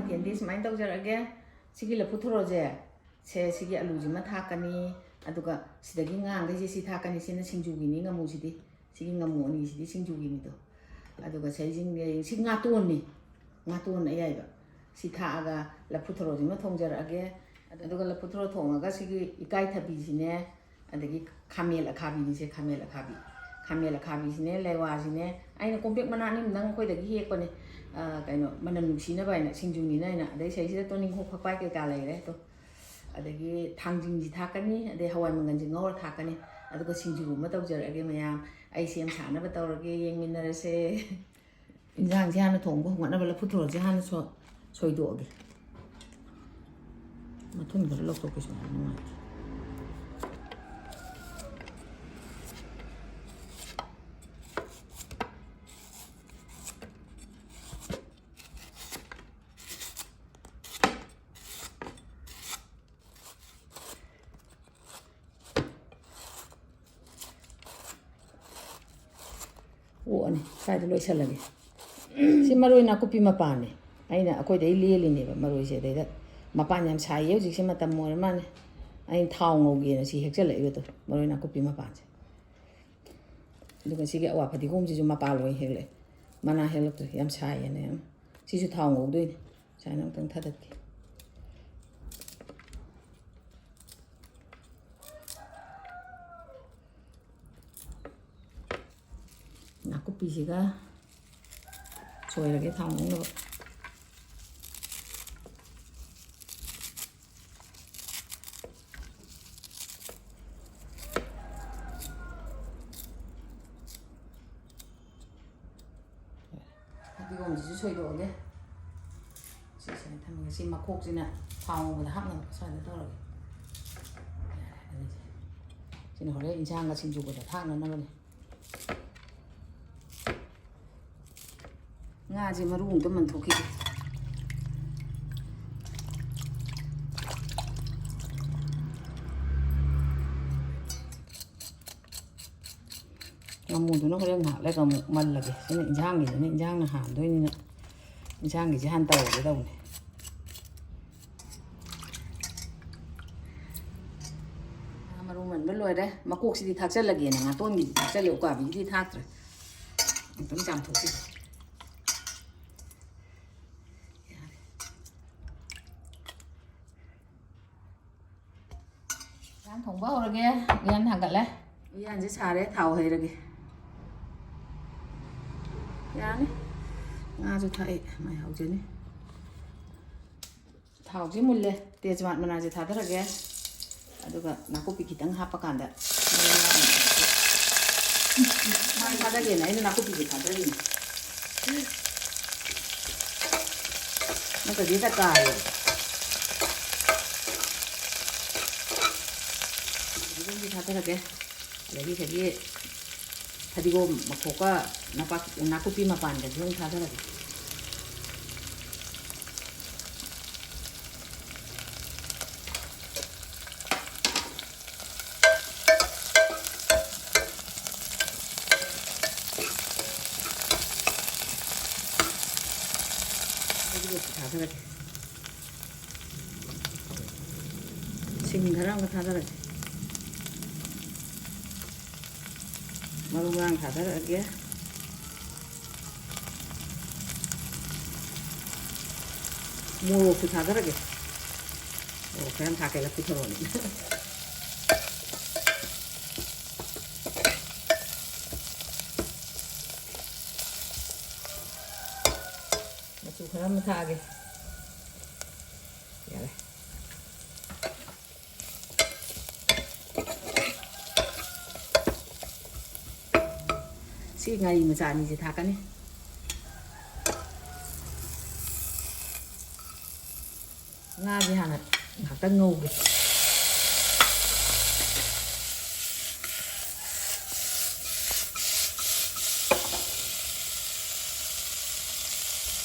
ꯃꯊꯦꯜꯗꯤ ꯁꯨꯃꯥꯏꯅ ꯇꯧꯖꯔꯛꯑꯒꯦ ꯁꯤꯒꯤ ꯂꯐꯨ ꯊꯔꯣꯁꯦ ꯁꯤꯒꯤ ꯑꯂꯨꯁꯤꯃ ꯊꯥꯛꯀꯅꯤ ꯑꯗꯨꯒ ꯁꯤꯗꯒꯤ ꯉꯥꯡꯈꯩꯁꯦ ꯁꯤ ꯊꯥꯛꯀꯅꯤ ꯁꯤꯅ ꯁꯤꯡꯖꯨꯒꯤꯅꯤ ꯉꯥꯃꯨꯁꯤꯗꯤ ꯁꯤꯒꯤ ꯉꯥꯃꯨ ꯑꯅꯤꯁꯤꯗꯤ ꯁꯤꯡꯖꯨꯒꯤꯅꯤꯗꯣ ꯑꯗꯨꯒ ꯁꯤꯁꯤꯡꯒꯤ ꯁꯤ ꯉꯥꯇꯣꯟꯅꯤ ꯉꯥꯇꯣꯟ ꯑꯌꯥꯏꯕ ꯁꯤ ꯊꯥꯛꯑꯒ ꯂꯐꯨ ꯊꯔꯣꯁꯤꯃ ꯊꯣꯡꯖꯔꯛꯑꯒꯦ ꯑꯗꯨꯒ ꯂꯐꯨ ꯊꯔꯣ ꯊꯣꯡꯉꯒ ꯁꯤꯒꯤ ꯏꯀꯥꯏꯊꯕꯤꯁꯤꯅꯦ ꯑꯗꯒꯤ ꯈꯥꯃꯦꯟ ꯑꯈꯥꯕꯤꯅꯤꯁꯦ ꯈꯥꯃꯦꯟ ꯑꯈꯥꯕꯤꯁꯤꯅꯦ ꯂꯩꯋꯥꯁꯤꯅꯦ ꯑꯩꯅ ꯀꯣꯝꯄ꯭ꯔꯦꯛ ꯃꯅꯥ ꯑꯅꯤꯃꯨꯛꯇꯪ ꯑꯩꯈꯣꯏꯗꯒꯤ ꯍꯦꯛꯄꯅꯦ ꯀꯩꯅꯣ ꯃꯅꯝ ꯅꯨꯡꯁꯤꯅꯕ ꯍꯥꯏꯅ ꯁꯤꯡꯖꯨꯅꯤꯅ ꯑꯩꯅ ꯑꯗꯩ ꯁꯤꯁꯤꯗ ꯇꯣꯅꯤꯡꯈꯣꯛ ꯐꯛꯄꯥꯏ ꯀꯩꯀꯥ ꯂꯩꯔꯦ ꯇꯣ ꯑꯗꯒꯤ ꯊꯥꯡꯖꯤꯡꯁꯤ ꯊꯥꯛꯀꯅꯤ ꯑꯗꯩ ꯍꯋꯥꯏ ꯃꯪꯒꯟꯁꯤ ꯉꯧꯔ ꯊꯥꯛꯀꯅꯤ ꯑꯗꯨꯒ ꯁꯤꯡꯖꯨ ꯑꯃ ꯇꯧꯖꯔꯛꯑꯒꯦ ꯃꯌꯥꯝ ꯑꯩ ꯁꯦꯝ ꯁꯥꯅꯕ ꯇꯧꯔꯒꯦ ꯌꯦꯡꯃꯤꯟꯅꯔꯁꯦ ꯏꯟꯖꯥꯡꯁꯦ ꯍꯥꯟꯅ ꯊꯣꯡꯕ ꯍꯧꯒꯠꯅꯕ ꯂꯐꯨ ꯊꯔꯣꯁꯦ ꯍꯥꯟꯅ ꯁꯣꯏꯗꯣꯛꯑꯒꯦ ꯃꯊꯨꯟꯗ ꯂꯧꯊꯣꯛꯀꯦ ꯁꯨꯃꯥꯏꯅ ꯅꯨꯡꯉꯥꯏꯇꯦ ꯑꯣꯛꯑꯅꯤ ꯁ꯭ꯋꯥꯏꯗ ꯂꯣꯏꯁꯜꯂꯒꯦ ꯁꯤ ꯃꯔꯣꯏ ꯅꯥꯀꯨꯞꯄꯤ ꯃꯄꯥꯟꯅꯦ ꯑꯩꯅ ꯑꯩꯈꯣꯏꯗꯩ ꯂꯦꯜꯂꯤꯅꯦꯕ ꯃꯔꯣꯏꯁꯦ ꯑꯗꯩꯗ ꯃꯄꯥꯟ ꯌꯥꯝ ꯁꯥꯏꯌꯦ ꯍꯧꯖꯤꯛꯁꯦ ꯃꯇꯝ ꯑꯣꯏꯔ ꯃꯥꯜꯂꯦ ꯑꯩꯅ ꯊꯥꯎ ꯉꯧꯒꯦꯅ ꯁꯤ ꯍꯦꯛꯆꯜꯂꯛꯏꯕꯗꯣ ꯃꯔꯣꯏ ꯅꯥꯀꯨꯞꯄꯤ ꯃꯄꯥꯟꯁꯦ ꯑꯗꯨꯒ ꯁꯤꯒꯤ ꯑꯋꯥ ꯐꯗꯤꯒꯣꯝꯁꯤꯁꯨ ꯃꯄꯥꯟ ꯂꯣꯏ ꯍꯦꯛꯂꯛꯑꯦ ꯃꯅꯥ ꯍꯦꯛꯂꯛꯇ꯭ꯔꯦ ꯌꯥꯝ ꯁꯥꯏꯌꯦꯅ ꯌꯥꯝ ꯁꯤꯁꯨ ꯊꯥꯎ ꯉꯧꯗꯣꯏꯅꯦ ꯁꯨꯃꯥꯏꯅ ꯑꯃꯨꯛꯇꯪ ꯊꯥꯗꯠꯀꯦ ꯅꯥꯀꯨꯞꯄꯤꯁꯤꯒ ꯁꯣꯏꯔꯒꯦ ꯊꯥꯎ ꯉꯧꯅꯕ ꯐꯗꯤꯒꯣꯝꯁꯤꯁꯨ ꯁꯣꯏꯗꯣꯛꯑꯒꯦ ꯁꯤꯁꯤꯅ ꯊꯝꯃꯒꯦ ꯁꯤ ꯃꯈꯣꯛꯁꯤꯅ ꯊꯥꯎ ꯉꯧꯕꯗ ꯍꯥꯞꯅꯕ ꯁꯨꯃꯥꯏꯅ ꯇꯧꯔꯒꯦ ꯁꯤꯅ ꯍꯣꯔꯦꯟ ꯏꯟꯁꯥꯡꯒ ꯁꯤꯡꯖꯨꯒꯗ ꯊꯥꯛꯅꯅꯕꯅꯦ ꯉꯥꯁꯦ ꯃꯔꯨ ꯑꯃꯨꯛꯇ ꯃꯟꯊꯣꯛꯈꯤꯒꯦ ꯉꯥꯃꯨꯗꯨꯅ ꯍꯣꯔꯦꯟ ꯉꯥꯏꯍꯥꯛ ꯂꯩꯔꯒ ꯑꯃꯨꯛ ꯃꯜꯂꯒꯦ ꯁꯤꯅ ꯏꯟꯁꯥꯡꯒꯤꯗꯨꯅ ꯏꯟꯁꯥꯡꯅ ꯍꯥꯟꯗꯣꯏꯅꯤꯅ ꯏꯟꯁꯥꯡꯒꯤꯁꯦ ꯍꯥꯟꯅ ꯇꯧꯔꯒꯦ ꯇꯧꯕꯅꯦ ꯃꯔꯨ ꯃꯟꯕ ꯂꯣꯏꯔꯦ ꯃꯀꯣꯛꯁꯤꯗꯤ ꯊꯥꯛꯆꯜꯂꯒꯦꯅ ꯉꯥꯇꯣꯟꯒꯤꯗꯤ ꯊꯥꯛꯆꯜꯂꯦ ꯎꯀꯥꯕꯤꯒꯤꯗꯤ ꯊꯥꯛꯇ꯭ꯔꯦ ꯑꯃꯨꯛꯇꯪ ꯆꯥꯝꯊꯣꯛꯈꯤꯒꯦ ꯏꯟꯁꯥꯡ ꯊꯣꯡꯕ ꯍꯧꯔꯒꯦ ꯎꯌꯥꯟ ꯊꯥꯡꯒꯠꯂꯦ ꯎꯌꯥꯟꯁꯦ ꯁꯥꯔꯦ ꯊꯥꯎ ꯍꯩꯔꯒꯦ ꯌꯥꯔꯅꯤ ꯉꯥꯁꯨ ꯊꯥꯛꯑꯦ ꯃꯥꯏ ꯍꯧꯖꯅꯤ ꯊꯥꯎꯁꯦ ꯃꯨꯜꯂꯦ ꯇꯦꯖꯋꯥꯠ ꯃꯅꯥꯁꯦ ꯊꯥꯗꯔꯒꯦ ꯑꯗꯨꯒ ꯅꯥꯀꯨꯞꯄꯤ ꯈꯤꯇꯪ ꯍꯥꯞꯄꯀꯥꯟꯗ ꯃꯥꯏ ꯊꯥꯗꯒꯦꯅ ꯑꯩꯅ ꯅꯥꯀꯨꯞꯄꯤꯁꯦ ꯊꯥꯗꯔꯤꯅꯦ ꯅꯠꯇ꯭ꯔꯗꯤ ꯍꯦꯛꯇ ꯀꯥꯏꯌꯦ ꯐꯗꯤꯒꯣꯝꯁꯦ ꯊꯥꯗꯔꯒꯦ ꯑꯗꯒꯤ ꯉꯁꯥꯏꯒꯤ ꯐꯗꯤꯒꯣꯝ ꯃꯈꯣꯛꯀ ꯅꯥꯀꯨꯞꯄꯤ ꯃꯄꯥꯟꯒꯁꯨ ꯑꯗꯨꯝ ꯊꯥꯗꯔꯒꯦ ꯊꯥꯗꯔꯒꯦ ꯁꯤꯡ ꯈꯔ ꯑꯃꯒ ꯊꯥꯗꯔꯒꯦ ꯃꯔꯨ ꯃꯔꯥꯡ ꯊꯥꯗꯔꯛꯑꯒꯦ ꯃꯣꯔꯣꯛꯁꯨ ꯊꯥꯗꯔꯒꯦ ꯃꯣꯔꯣꯛ ꯈꯔ ꯊꯥꯛꯀꯦ ꯂꯐꯨ ꯊꯔꯣꯅꯤ ꯃꯆꯨ ꯈꯔ ꯑꯃ ꯊꯥꯛꯑꯒꯦ ꯌꯥꯔꯦ ꯁꯤ ꯉꯥꯔꯤ ꯃꯆꯥ ꯑꯅꯤꯁꯦ ꯊꯥꯛꯀꯅꯤ ꯉꯥꯁꯦ ꯍꯥꯟꯅ ꯉꯥꯏꯍꯥꯛꯇꯪ ꯉꯧꯒꯦ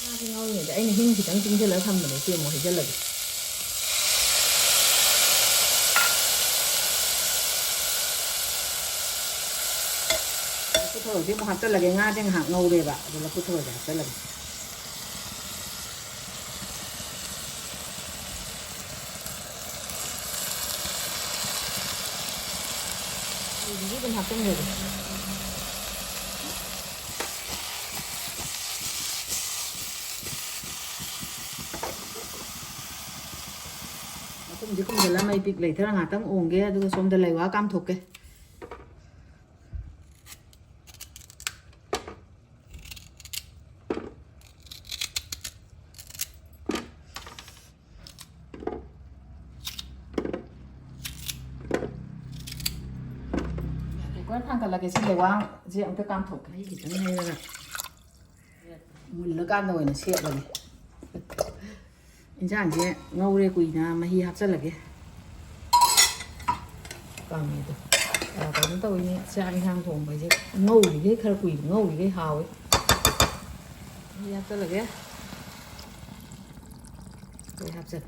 ꯉꯥꯁꯦ ꯉꯧꯔꯤꯉꯩꯗ ꯑꯩꯅ ꯍꯤꯡ ꯈꯤꯇꯪ ꯇꯤꯡꯁꯤꯜꯂꯒ ꯊꯝꯕꯅꯦ ꯁꯤ ꯑꯃꯨꯛ ꯍꯩꯖꯤꯜꯂꯒꯦ ꯂꯐꯨ ꯊꯔꯣꯁꯦ ꯑꯃꯨꯛ ꯍꯥꯞꯆꯤꯜꯂꯒꯦ ꯉꯥꯁꯦ ꯉꯥꯏꯍꯥꯛ ꯉꯧꯔꯦꯕ ꯑꯗꯣ ꯂꯐꯨ ꯊꯔꯣꯁꯦ ꯍꯥꯞꯆꯤꯜꯂꯒꯦ 좀 합정되고. 좀 지금 giờ làm mày bị lấy theo ngã tăng ổn kia, rồi xong rồi lấy quá cam thục kia. Quét thang cả là cái xin lấy quá, gì ông ta cam thục cái gì chẳng hay là mình nó cam rồi nó xịt rồi. Anh chàng chị ngâu đây quỳ na mà hi hấp rất là cái bằng này thôi. Có chúng tôi sẽ anh hàng thùng phải chứ ngâu thì cái khơi quỳ ngâu thì cái hào ấy hi hấp rất là cái rồi hấp giật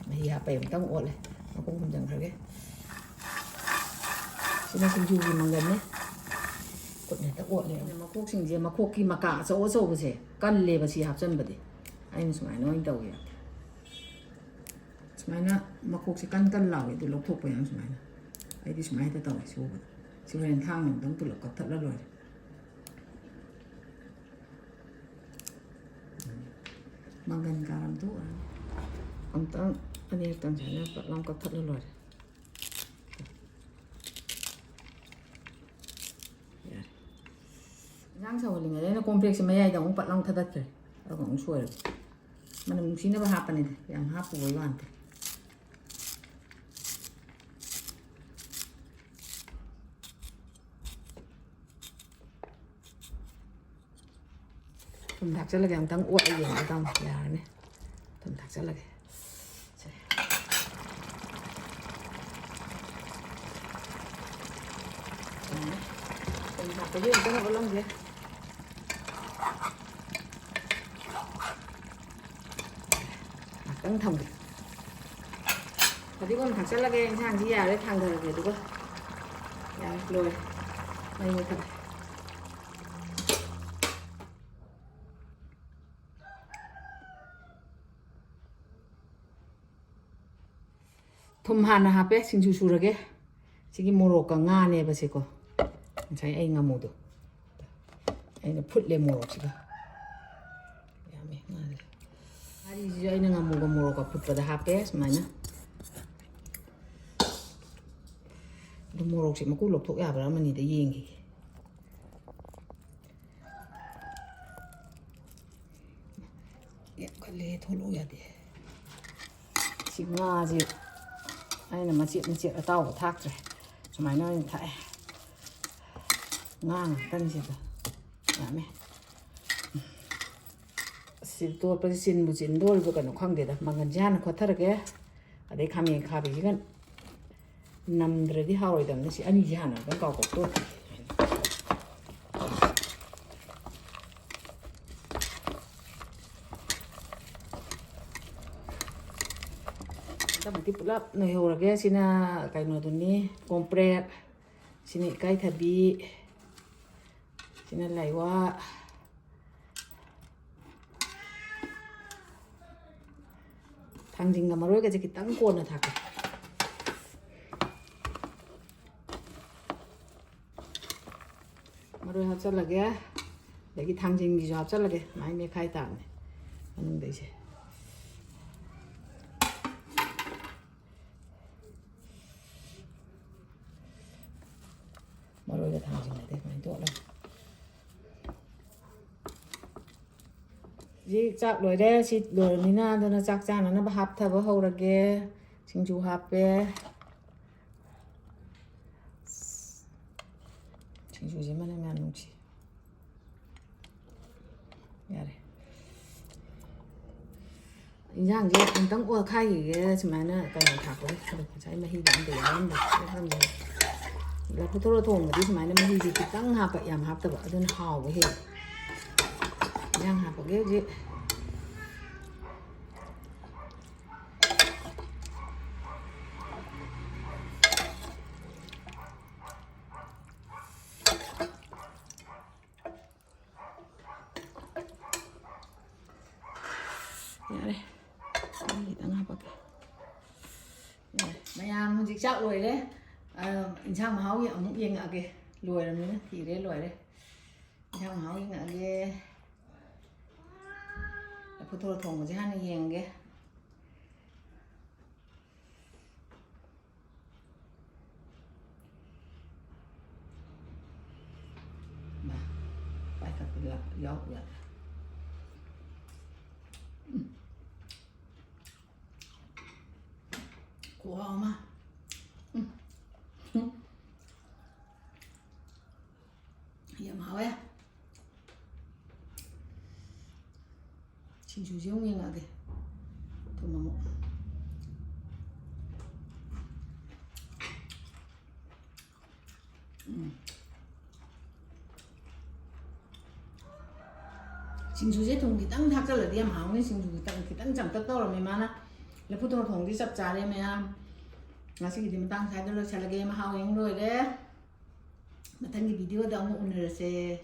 mà hi hấp bèm tông ổn này nó cũng không chẳng phải cái nó sinh chu gì mà gần đấy cột này tao ổn này mà cuốc sinh gì mà cuốc kia mà cả chỗ chỗ cái gì căn lề và xì hạt chân bật đi anh sủng ai nói anh đầu vậy sủng ai nó mà cuốc sẽ căn lẩu thì lộc thuộc về anh sủng ai nó ấy thì sủng ai tao tàu số bật số này thang mình đóng tụ lộc thật là rồi mà gần cả làm tốt ông tao anh em tao sẽ nó làm có thật là rồi Giang sầu thì người nó complex mấy ai đồng bắt long thật đấy, nó cũng xuôi rồi, mà nó xin nó bắt hấp này, làm hấp với bạn thì, thầm thạc rất là cái tăng uội gì ở trong nhà này, thầm thạc rất là cái, thầm thạc cái gì cũng có lông gì. Tăng thòng tadi con thằng sẽ là cái thằng gì à đấy thằng rồi để đúng không? Dạ rồi đây người thật thùng hàn là hấp ấy xin chú chú rồi cái chỉ mồ rô cả ngà này bớt cô thấy anh ngắm mồ được anh nó phút lên mồ rô chứ hari juga ini nggak mau kaput pada HP semuanya. Udah mau sih, maku lok tuh ya berapa nih deh yang gini. Ya kali tholo ya deh. Si ngaji, ai nằm masjid ở tàu thác rồi, semuanya ini thải ngang kan sih tuh, ya meh. 또 버진 무진 놀고 가는 광대다 망간지하는 거타르게 내 감이 가비 이건 남들이 하고 있다는 것이 아니지 하나 건 가고 또 tapi pula nih orangnya sini kayak nonton nih kompret sini kayak tadi sini lewat 당진가 말로 이게 저기 땅 꼬나 다가 말로 합살라게 여기 당진기 좀 합살라게 많이 내 가이 다네 하는데 이제 말로 이게 당진가 돼 많이 또 올라 gì chắc rồi đấy xịt rồi ní na cho nó chắc chắn nó hấp thở vào hầu ra kia chính chú hấp về chính chú gì mà nó ăn gì ya đấy 인장 이제 일단 거 가이게 지만은 그냥 갖고 잘 마히 안 돼요. 그럼 là cái thô thùng mà đi mà nó mới gì thì tăng hạt vậy, hạt tập ở trên hào với hết, nhang hạt vào cái gì, khitang hapake mayam hujik chak loire insang mahau gi amuk yengage loiramina thire loire insang mahau yengage puthoro thongse hana yenge ba phải thật là gió vậy của mà giờ máu ấy xin chú giống như là kì thôi mà một xin chú dễ thùng thì tăng thác cho là đi máu nên xin chú thì tăng chẳng tất đâu là mày mà na là phút thùng thùng đi sập trà đi mày à ngã sĩ thì mình tăng thái cho là chả là game hao những rồi đấy mà tăng cái video đó ông ôn rồi sẽ